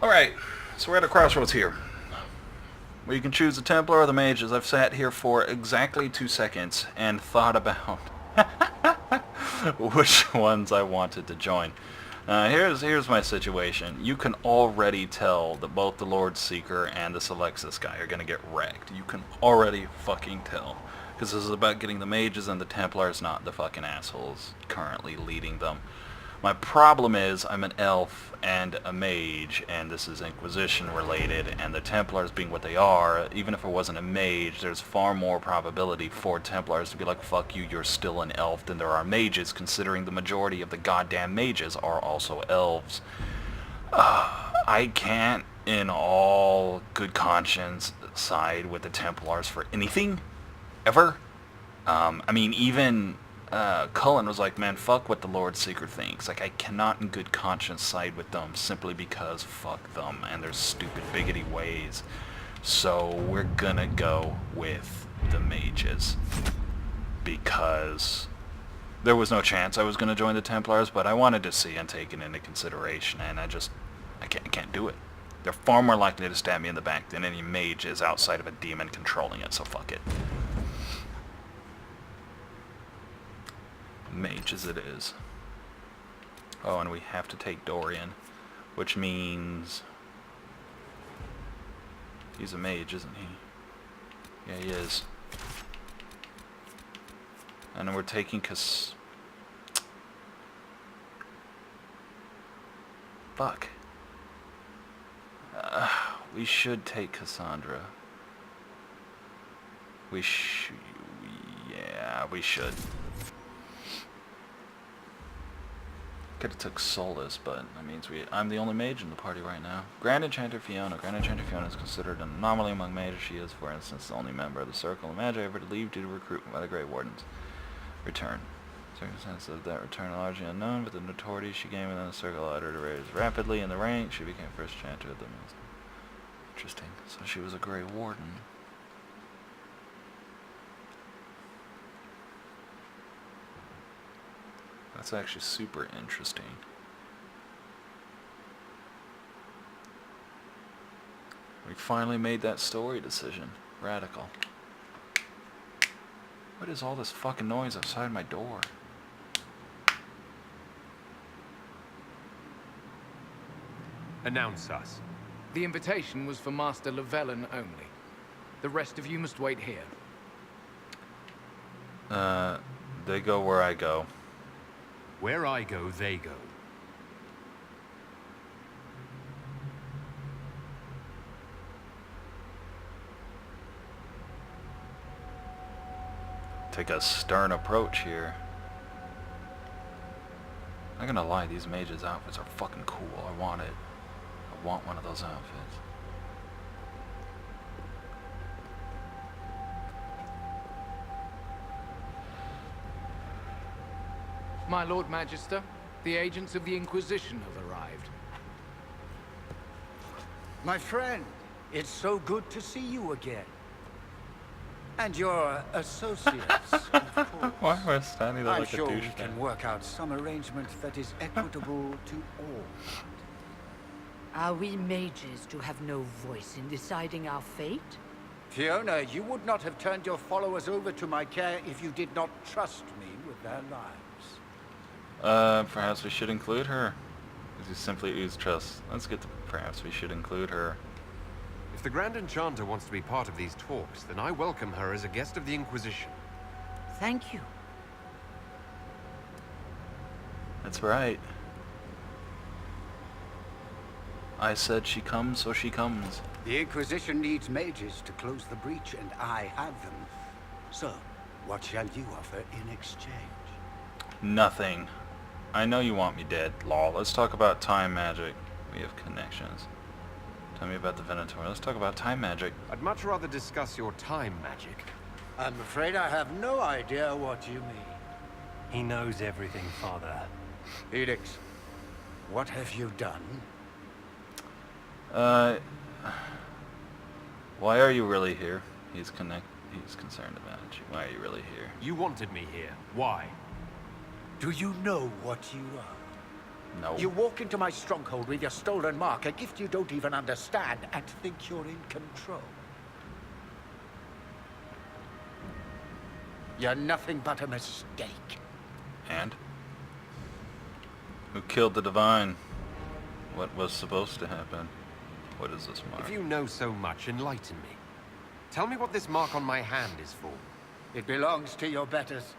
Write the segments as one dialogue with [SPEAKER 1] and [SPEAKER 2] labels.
[SPEAKER 1] Alright, so we're at a crossroads here. Where you can choose the Templar or the Mages. I've sat here for exactly 2 seconds and thought about which ones I wanted to join. Here's my situation. You can already tell that both the Lord Seeker and this Alexis guy are going to get wrecked. You can already fucking tell. Because this is about getting the Mages and the Templars, not the fucking assholes currently leading them. My problem is I'm an elf and a mage, and this is Inquisition related, and the Templars being what they are, even if it wasn't a mage, there's far more probability for Templars to be like, fuck you, you're still an elf, than there are mages, considering the majority of the goddamn mages are also elves. I can't, in all good conscience, side with the Templars for anything, ever. I mean, even Cullen was like, man, fuck what the Lord Seeker thinks. Like, I cannot in good conscience side with them simply because fuck them and their stupid bigoty ways. So we're gonna go with the mages. Because there was no chance I was gonna join the Templars, but I wanted to see and take it into consideration, and I can't do it. They're far more likely to stab me in the back than any mage is outside of a demon controlling it, so fuck it. Mage as it is. Oh, and we have to take Dorian, which means he's a mage, isn't he? Yeah, he is. And then we're taking fuck. We should take Cassandra. Yeah, we should. Could have took Solus, but that means I'm the only mage in the party right now. Grand Enchanter Fiona. Grand Enchanter Fiona is considered an anomaly among mages. She is, for instance, the only member of the Circle of Magi ever to leave due to recruitment by the Grey Wardens. Return. Circumstances of that return are largely unknown, but the notoriety she gained within the Circle allowed her to raise rapidly in the rank. She became first Enchanter of the most. Interesting. So she was a Grey Warden. That's actually super interesting. We finally made that story decision. Radical. What is all this fucking noise outside my door?
[SPEAKER 2] Announce us.
[SPEAKER 3] The invitation was for Master Llewellyn only. The rest of you must wait here.
[SPEAKER 1] They go where I go.
[SPEAKER 2] Where I go, they go.
[SPEAKER 1] Take a stern approach here. I'm not gonna lie, these mages' outfits are fucking cool. I want it. I want one of those outfits.
[SPEAKER 3] My Lord Magister, the agents of the Inquisition have arrived.
[SPEAKER 4] My friend, it's so good to see you again. And your associates, of course.
[SPEAKER 1] Why am I standing there
[SPEAKER 4] I'm
[SPEAKER 1] like a
[SPEAKER 4] sure we
[SPEAKER 1] douchebag?
[SPEAKER 4] can work out some arrangement that is equitable to all.
[SPEAKER 5] Are we mages to have no voice in deciding our fate?
[SPEAKER 4] Fiona, you would not have turned your followers over to my care if you did not trust me with their lives.
[SPEAKER 1] Perhaps we should include her. Because you simply ooze trust. Let's get to perhaps we should include her.
[SPEAKER 2] If the Grand Enchanter wants to be part of these talks, then I welcome her as a guest of the Inquisition.
[SPEAKER 5] Thank you.
[SPEAKER 1] That's right. I said she comes, so she comes.
[SPEAKER 4] The Inquisition needs mages to close the breach, and I have them. So, what shall you offer in exchange?
[SPEAKER 1] Nothing. I know you want me dead, lol. Let's talk about time magic. We have connections. Tell me about the Venator. Let's talk about time magic.
[SPEAKER 2] I'd much rather discuss your time magic.
[SPEAKER 4] I'm afraid I have no idea what you mean.
[SPEAKER 6] He knows everything, Father.
[SPEAKER 4] Felix, what have you done?
[SPEAKER 1] Why are you really here? He's concerned about you. Why are you really here?
[SPEAKER 2] You wanted me here. Why?
[SPEAKER 4] Do you know what you are?
[SPEAKER 1] No.
[SPEAKER 4] You walk into my stronghold with your stolen mark, a gift you don't even understand, and think you're in control. You're nothing but a mistake.
[SPEAKER 1] And? Who killed the Divine? What was supposed to happen? What is this mark?
[SPEAKER 2] If you know so much, enlighten me. Tell me what this mark on my hand is for.
[SPEAKER 4] It belongs to your betters.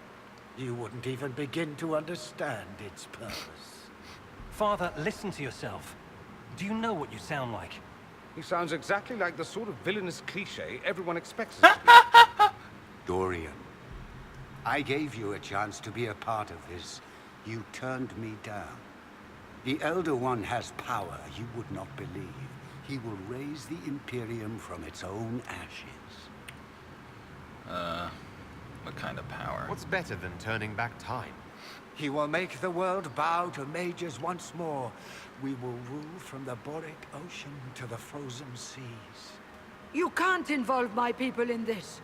[SPEAKER 4] You wouldn't even begin to understand its purpose.
[SPEAKER 6] Father, listen to yourself. Do you know what you sound like?
[SPEAKER 7] He sounds exactly like the sort of villainous cliché everyone expects us to be.
[SPEAKER 4] Dorian, I gave you a chance to be a part of this. You turned me down. The Elder One has power you would not believe. He will raise the Imperium from its own ashes.
[SPEAKER 1] What kind of power?
[SPEAKER 2] What's better than turning back time?
[SPEAKER 4] He will make the world bow to mages once more. We will rule from the Boric Ocean to the frozen seas.
[SPEAKER 5] You can't involve my people in this.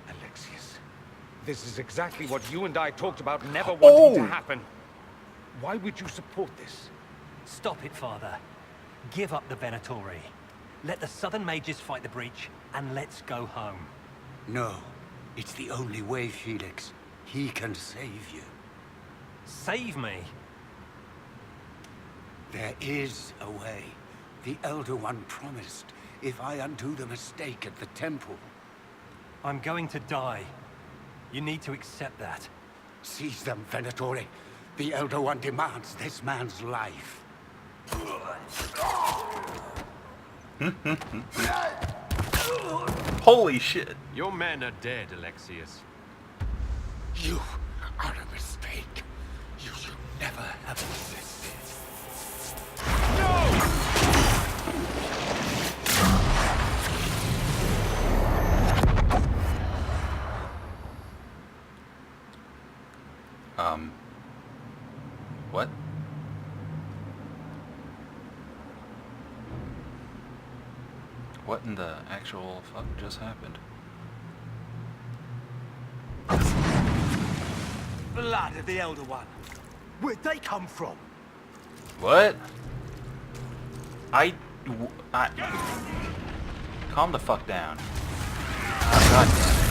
[SPEAKER 7] Alexius, this is exactly what you and I talked about never wanting to happen. Why would you support this?
[SPEAKER 6] Stop it, Father. Give up the Venatori. Let the Southern Mages fight the breach, and let's go home.
[SPEAKER 4] No, it's the only way, Felix. He can save you.
[SPEAKER 6] Save me?
[SPEAKER 4] There is a way. The Elder One promised, if I undo the mistake at the temple.
[SPEAKER 6] I'm going to die. You need to accept that.
[SPEAKER 4] Seize them, Venatori. The Elder One demands this man's life.
[SPEAKER 1] Holy shit!
[SPEAKER 2] Your men are dead, Alexius.
[SPEAKER 4] You are a mistake. You should never have existed.
[SPEAKER 1] What? What in the actual fuck just happened?
[SPEAKER 8] Blood of the Elder One. Where'd they come from?
[SPEAKER 1] What? I... Calm the fuck down. Oh, God damn it.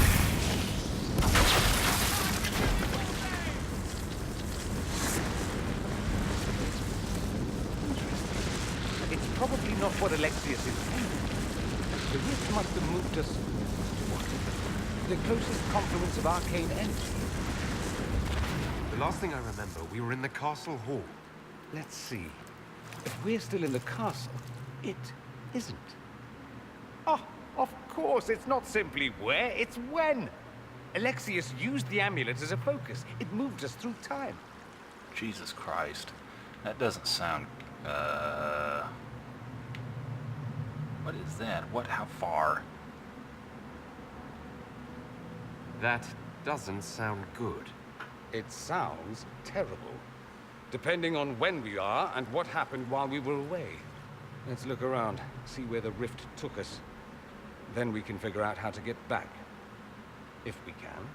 [SPEAKER 7] It's probably not what Alexius intended. The rift must have moved us... what is it? The closest confluence of arcane energy.
[SPEAKER 2] The last thing I remember, we were in the castle hall.
[SPEAKER 7] Let's see. If we're still in the castle, it isn't. Oh, of course, it's not simply where, it's when. Alexius used the amulet as a focus. It moved us through time.
[SPEAKER 1] Jesus Christ. That doesn't sound... What is that? What? How far?
[SPEAKER 2] That doesn't sound good.
[SPEAKER 7] It sounds terrible. Depending on when we are and what happened while we were away. Let's look around, see where the rift took us. Then we can figure out how to get back. If we can.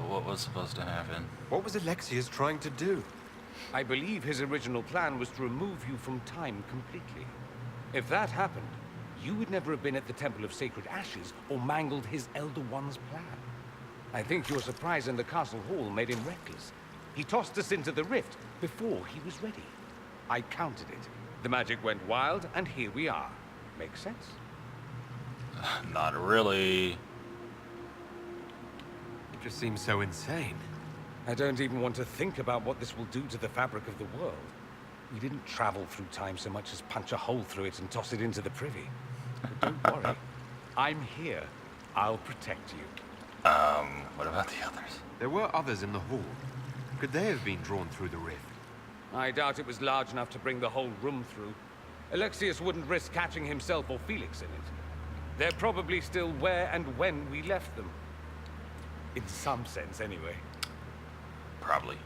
[SPEAKER 1] What was supposed to happen?
[SPEAKER 2] What was Alexius trying to do?
[SPEAKER 7] I believe his original plan was to remove you from time completely. If that happened, you would never have been at the Temple of Sacred Ashes or mangled his Elder One's plan. I think your surprise in the castle hall made him reckless. He tossed us into the rift before he was ready. I countered it. The magic went wild, and here we are. Makes sense?
[SPEAKER 1] Not really.
[SPEAKER 2] It just seems so insane.
[SPEAKER 7] I don't even want to think about what this will do to the fabric of the world. We didn't travel through time so much as punch a hole through it and toss it into the privy. But don't worry. I'm here. I'll protect you.
[SPEAKER 1] What about the others?
[SPEAKER 2] There were others in the hall. Could they have been drawn through the rift?
[SPEAKER 7] I doubt it was large enough to bring the whole room through. Alexius wouldn't risk catching himself or Felix in it. They're probably still where and when we left them. In some sense, anyway.
[SPEAKER 1] Probably.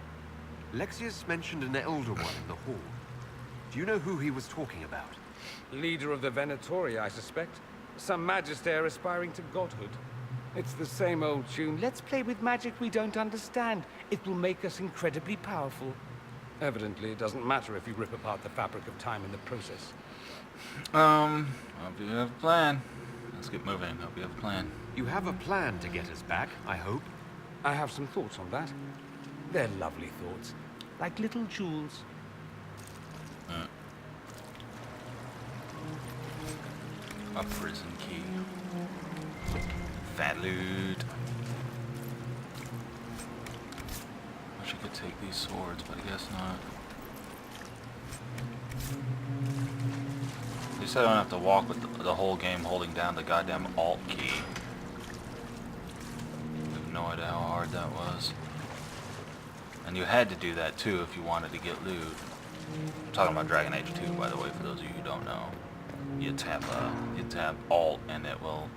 [SPEAKER 2] Alexius mentioned an Elder One in the hall. Do you know who he was talking about?
[SPEAKER 7] Leader of the Venatori, I suspect. Some magister aspiring to godhood. It's the same old tune. Let's play with magic we don't understand. It will make us incredibly powerful. Evidently, it doesn't matter if you rip apart the fabric of time in the process.
[SPEAKER 1] Hope you have a plan. Let's get moving. Hope you have a plan.
[SPEAKER 2] You have a plan to get us back, I hope.
[SPEAKER 7] I have some thoughts on that. They're lovely thoughts, like little jewels.
[SPEAKER 1] A prison key. Fat loot. Wish I could take these swords, but I guess not. At least I don't have to walk with the whole game holding down the goddamn Alt key. I have no idea how hard that was. And you had to do that too if you wanted to get loot. I'm talking about Dragon Age 2, by the way, for those of you who don't know. You tap Alt and it will...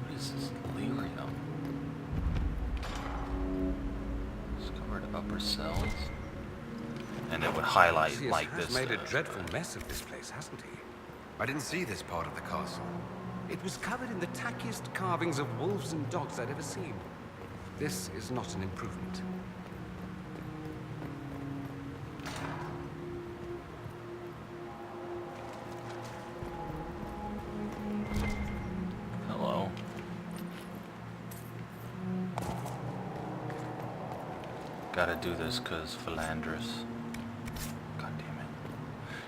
[SPEAKER 1] What is this? Lyrium. Discovered upper cells. And it would highlight
[SPEAKER 2] Arceus
[SPEAKER 1] like
[SPEAKER 2] has
[SPEAKER 1] this.
[SPEAKER 2] made a dreadful mess of this place, hasn't he? I didn't see this part of the castle. It was covered in the tackiest carvings of wolves and dogs I'd ever seen. This is not an improvement.
[SPEAKER 1] Hello. Gotta do this cause Philandris. God damn it.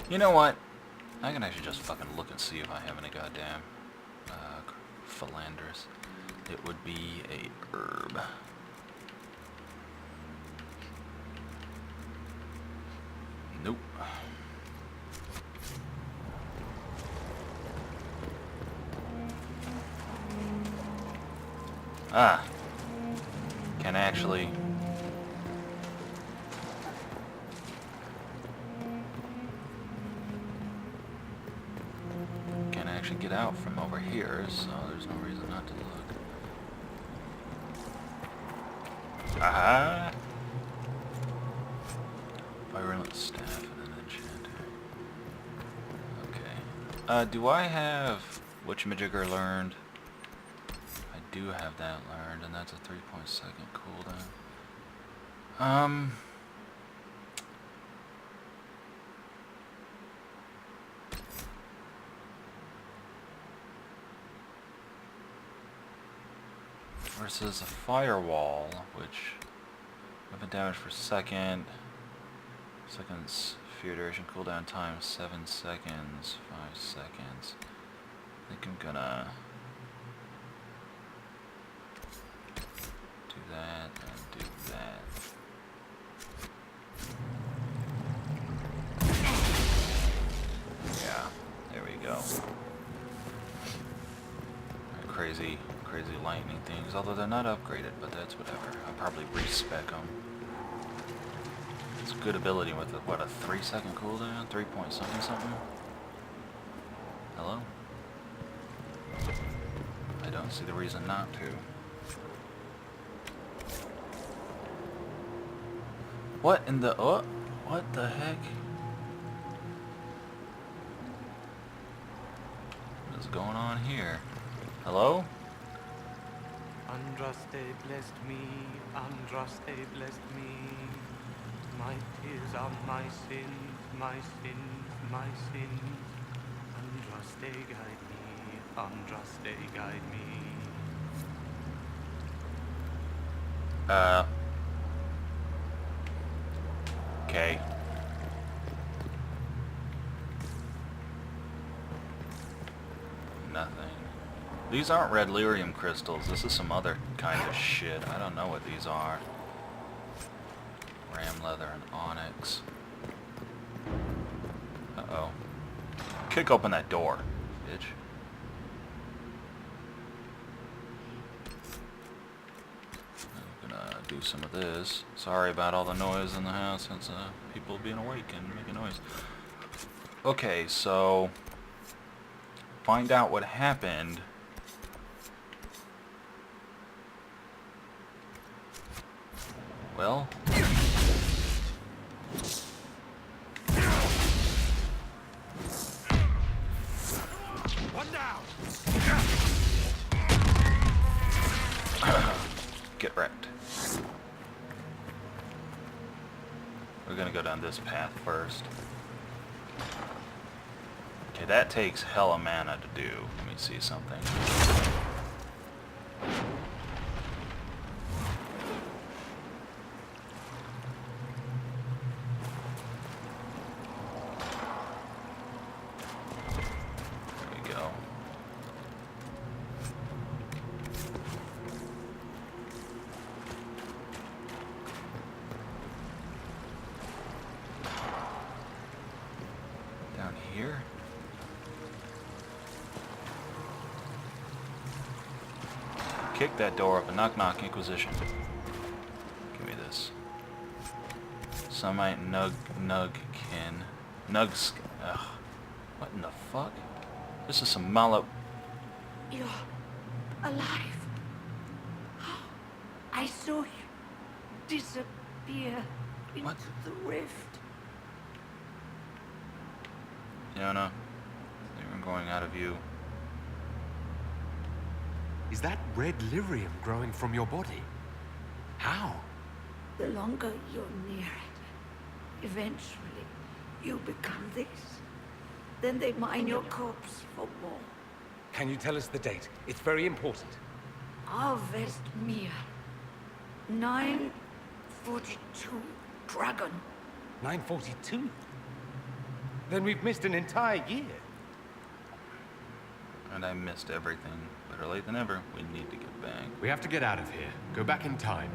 [SPEAKER 1] You know what? I can actually just fucking look and see if I have any goddamn Philandris. It would be a herb. Nope. Ah. Can actually... Can actually get out from over here, so there's no reason not to look. Aha! Virulent staff and an enchanter. Okay. Do I have Witchamajigger learned? I do have that learned, and that's a 3.2 cooldown. Versus a firewall, which weapon damage per second, seconds, fear duration, cooldown time 7 seconds, 5 seconds. I think I'm gonna do that and do that. Yeah, there we go. Crazy lightning things, although they're not upgraded, but that's whatever. I'll probably respec them. It's a good ability with what, a 3 second cooldown? 3 point something? Hello? I don't see the reason not to. What in the... Oh, what the heck? What is going on here? Hello?
[SPEAKER 9] Andraste blessed me, Andraste blessed me. My tears are my sins, my sins, my sins. Andraste guide me, Andraste guide me.
[SPEAKER 1] Okay. Nothing. These aren't red lyrium crystals. This is some other kind of shit. I don't know what these are. Ram leather and onyx. Uh-oh. Kick open that door, bitch. I'm gonna do some of this. Sorry about all the noise in the house since people being awake and making noise. Okay, so... Find out what happened. Well...
[SPEAKER 8] One down.
[SPEAKER 1] Get wrecked. down this path first. Okay, that takes hella mana to do. Let me see something. There we go. Down here. Kick that door open. Knock knock, Inquisition. Give me this. Semite nugkin. Nugs. Ugh. What in the fuck? This is some malo.
[SPEAKER 5] You're alive. I saw you disappear into
[SPEAKER 1] What?
[SPEAKER 5] the rift.
[SPEAKER 1] Yona, you're going out of you.
[SPEAKER 2] Is that red lyrium growing from your body? How?
[SPEAKER 5] The longer you're near it, eventually you become this. Then they mine your corpse for more.
[SPEAKER 7] Can you tell us the date? It's very important.
[SPEAKER 5] Harvest Mir. 942 Dragon.
[SPEAKER 7] 942? Then we've missed an entire year.
[SPEAKER 1] And I missed everything. Better late than never. We need to get back.
[SPEAKER 2] We have to get out of here. Go back in time.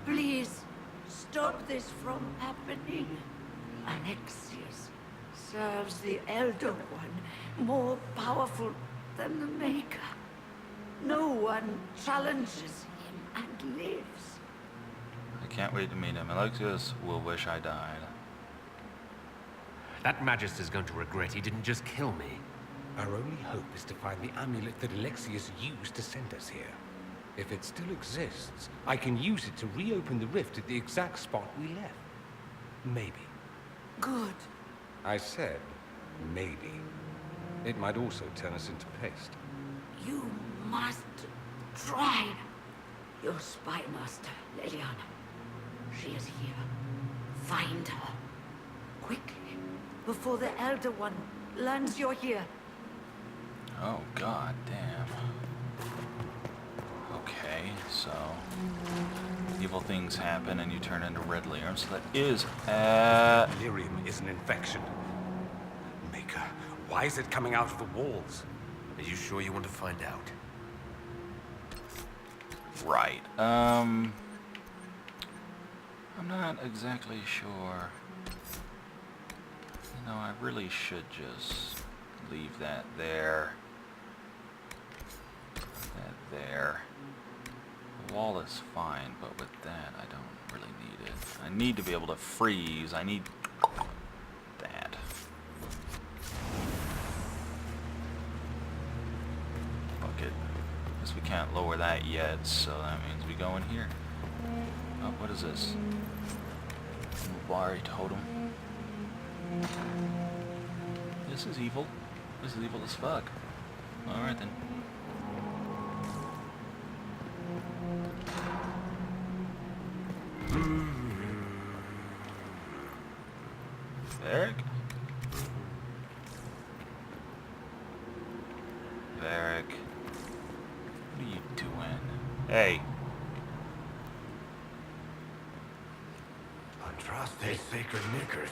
[SPEAKER 5] Please, stop this from happening. Alexius serves the Elder One, more powerful than the Maker. No one challenges him and lives.
[SPEAKER 1] I can't wait to meet him. Alexius will wish I died.
[SPEAKER 2] That Magister's going to regret he didn't just kill me.
[SPEAKER 7] Our only hope is to find the amulet that Alexius used to send us here. If it still exists, I can use it to reopen the rift at the exact spot we left. Maybe.
[SPEAKER 5] Good.
[SPEAKER 7] I said, maybe. It might also turn us into paste.
[SPEAKER 5] You must try. Your spy master, Leliana. She is here. Find her. Quickly, before the Elder One learns you're here.
[SPEAKER 1] Oh, god damn. Okay, so evil things happen and you turn into red lyrium. So that is
[SPEAKER 2] Lyrium is an infection. Maker, why is it coming out of the walls? Are you sure you want to find out?
[SPEAKER 1] right. I'm not exactly sure. You know, I really should just leave that there. That there. The wall is fine, but with that, I don't really need it. I need to be able to freeze. I need that. Bucket. Guess we can't lower that yet, so that means we go in here. Oh, what is this? Mubari totem. This is evil. This is evil as fuck. Alright then. Varric? Varric. What are you doing? Hey.
[SPEAKER 10] Andraste Sacred Knickers,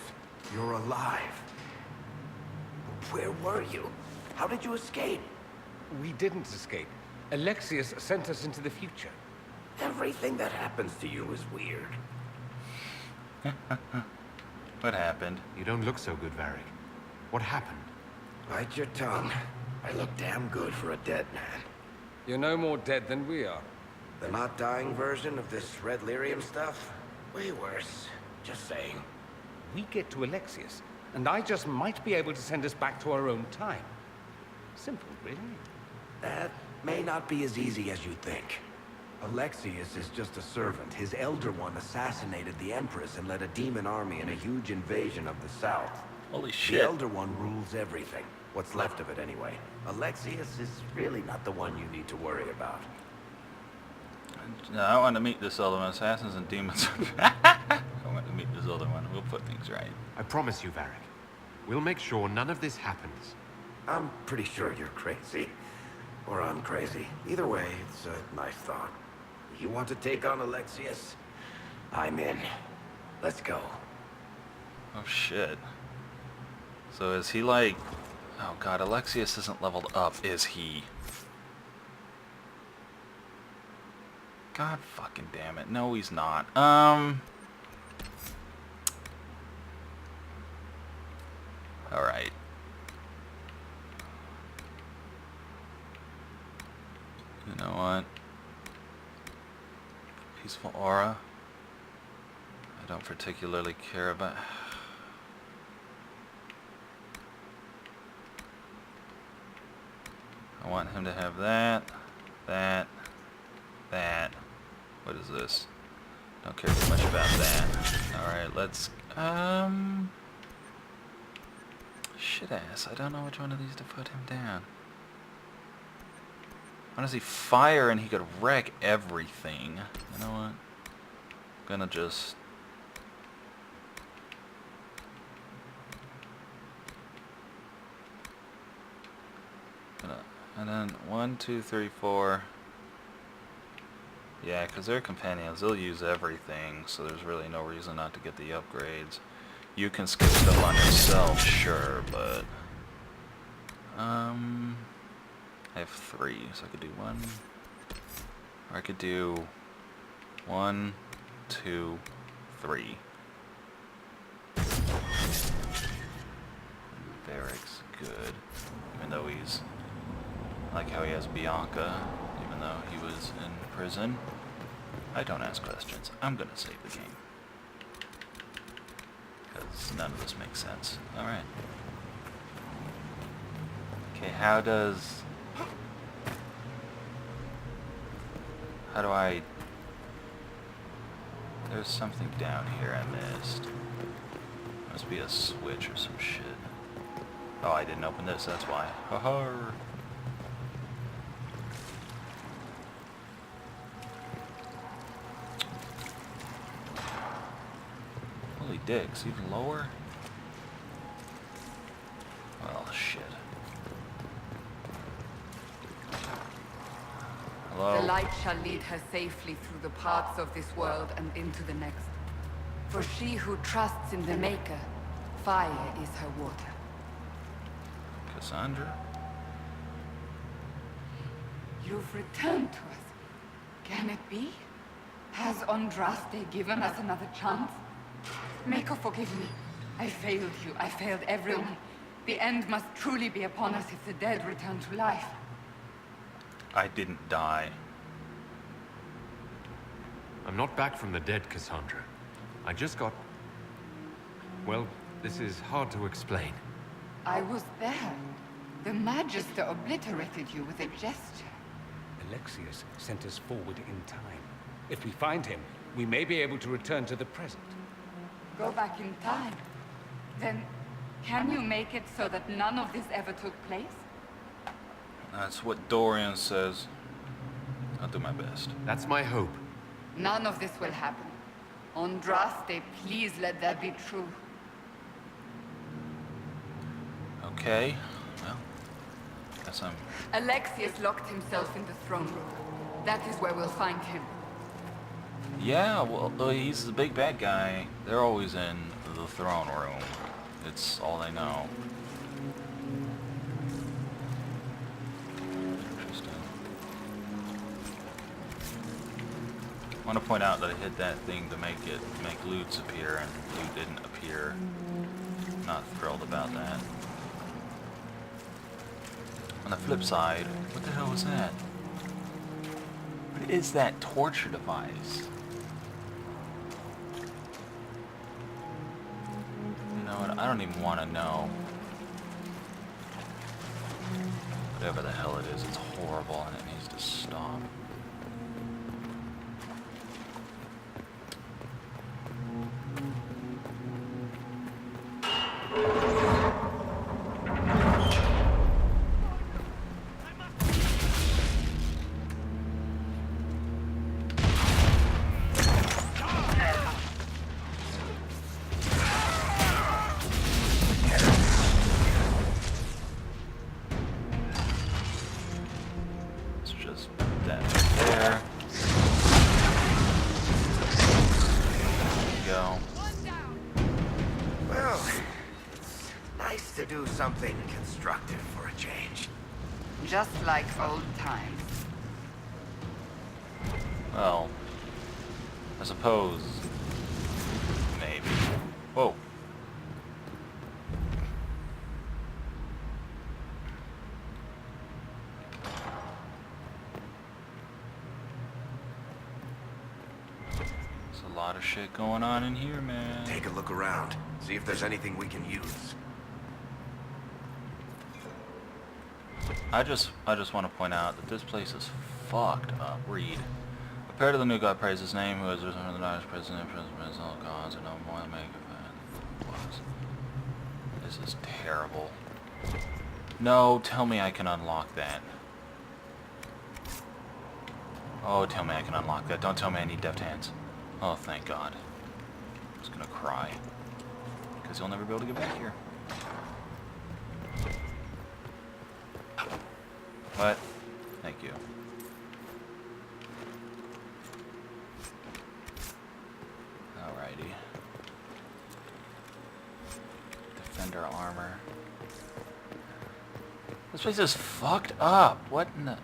[SPEAKER 10] you're alive. Where were you? How did you escape?
[SPEAKER 7] We didn't escape. Alexius sent us into the future.
[SPEAKER 10] Everything that happens to you is weird.
[SPEAKER 1] What happened?
[SPEAKER 2] You don't look so good, Varric. What happened?
[SPEAKER 10] Bite your tongue. I look damn good for a dead man.
[SPEAKER 7] You're no more dead than we are.
[SPEAKER 10] The not dying version of this red lyrium stuff? Way worse. Just saying.
[SPEAKER 7] We get to Alexius, and I just might be able to send us back to our own time. Simple, really.
[SPEAKER 10] That may not be as easy as you think. Alexius is just a servant. His Elder One assassinated the Empress and led a demon army in a huge invasion of the South.
[SPEAKER 1] Holy
[SPEAKER 10] The
[SPEAKER 1] shit.
[SPEAKER 10] Elder One rules everything. What's left of it, anyway. Alexius is really not the one you need to worry about.
[SPEAKER 1] No, I want to meet this Elder One. Assassins and demons. I want to to meet this other one. We'll put things right.
[SPEAKER 11] I promise you, Varric. We'll make sure none of this happens.
[SPEAKER 10] I'm pretty sure you're crazy. Or I'm crazy. Either way, it's a nice thought. You want to take on Alexius? I'm in. Let's go.
[SPEAKER 1] Oh shit. So is he like... Oh god, Alexius isn't leveled up, is he? God fucking damn it. No, he's not. Alright. You know what? Peaceful aura. I don't particularly care about... I want him to have that, that. What is this? Don't care too much about that. Alright, let's... Shit ass. I don't know which one of these to put him down. Honestly, fire and he could wreck everything. You know what? I'm gonna just... And then 1, 2, 3, 4. Yeah, because they're companions. They'll use everything, so there's really no reason not to get the upgrades. You can skip stuff on yourself, sure, but... I have 3, so I could do 1. Or I could do 1, 2, 3. Varric's good, even though he's... I like how he has Bianca, even though he was in prison. I don't ask questions. I'm gonna save the game. Because none of this makes sense. Alright. Okay, how do I... There's something down here I missed. Must be a switch or some shit. Oh, I didn't open this, that's why. Ha-ha! Holy dicks, even lower? Well, shit. Hello?
[SPEAKER 12] The light shall lead her safely through the paths of this world and into the next. For she who trusts in the Maker, fire is her water.
[SPEAKER 1] Cassandra?
[SPEAKER 12] You've returned to us. Can it be? Has Andraste given us another chance? Maker, forgive me. I failed you. I failed everyone. The end must truly be upon us if the dead return to life.
[SPEAKER 1] I didn't die.
[SPEAKER 11] I'm not back from the dead, Cassandra. I just got... Well, this is hard to explain.
[SPEAKER 12] I was there. The Magister obliterated you with a gesture.
[SPEAKER 7] Alexius sent us forward in time. If we find him, we may be able to return to the present.
[SPEAKER 12] Go back in time. Then, can you make it so that none of this ever took place?
[SPEAKER 1] That's what Dorian says. I'll do my best.
[SPEAKER 11] That's my hope.
[SPEAKER 12] None of this will happen. Andraste, please let that be true.
[SPEAKER 1] Okay. Well, guess I'm...
[SPEAKER 12] Alexius locked himself in the throne room. That is where we'll find him.
[SPEAKER 1] Yeah, well, he's the big bad guy. They're always in the throne room. It's all they know. Interesting. I want to point out that I hit that thing to make loots appear, and loot didn't appear. Not thrilled about that. On the flip side, what the hell was that? What is that torture device? You know what? I don't even want to know. Whatever the hell it is, it's horrible and it needs to stop.
[SPEAKER 10] Nice to do something constructive for a change.
[SPEAKER 12] Just like old times.
[SPEAKER 1] Well, I suppose. Maybe. Whoa. There's a lot of shit going on in here, man.
[SPEAKER 10] Take a look around. See if there's anything we can use.
[SPEAKER 1] I just want to point out that this place is fucked up. Read. A prayer to the new god, praise his name, who has risen from the darkness, president, president, all gods, and no more than make was. This is terrible. No, tell me I can unlock that. Oh, tell me I can unlock that. Don't tell me I need deft hands. Oh, thank God. I'm just gonna cry. Because you'll never be able to get back here. What? Thank you. Alrighty. Defender armor. This place is fucked up. What in the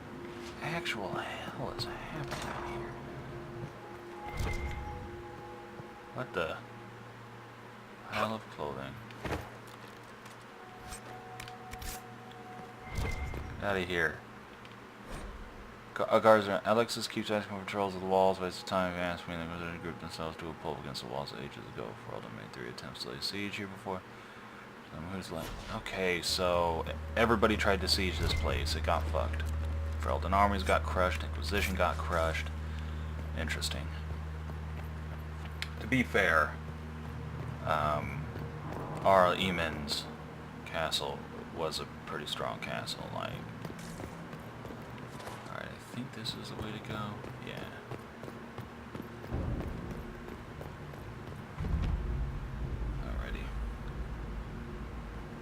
[SPEAKER 1] actual hell is happening here? What the? Pile of clothing. Get out of here. Karazard. Alexis keeps asking for patrols of the walls, wastes time asking me. The Inquisition grouped themselves to a pull against the walls ages ago. Ferelden made 3 attempts to lay siege here before. Who's left? Okay, so everybody tried to siege this place. It got fucked. Ferelden armies got crushed. Inquisition got crushed. Interesting. To be fair, Arl Eamon's castle was a pretty strong castle. Like, alright, I think this is the way to go.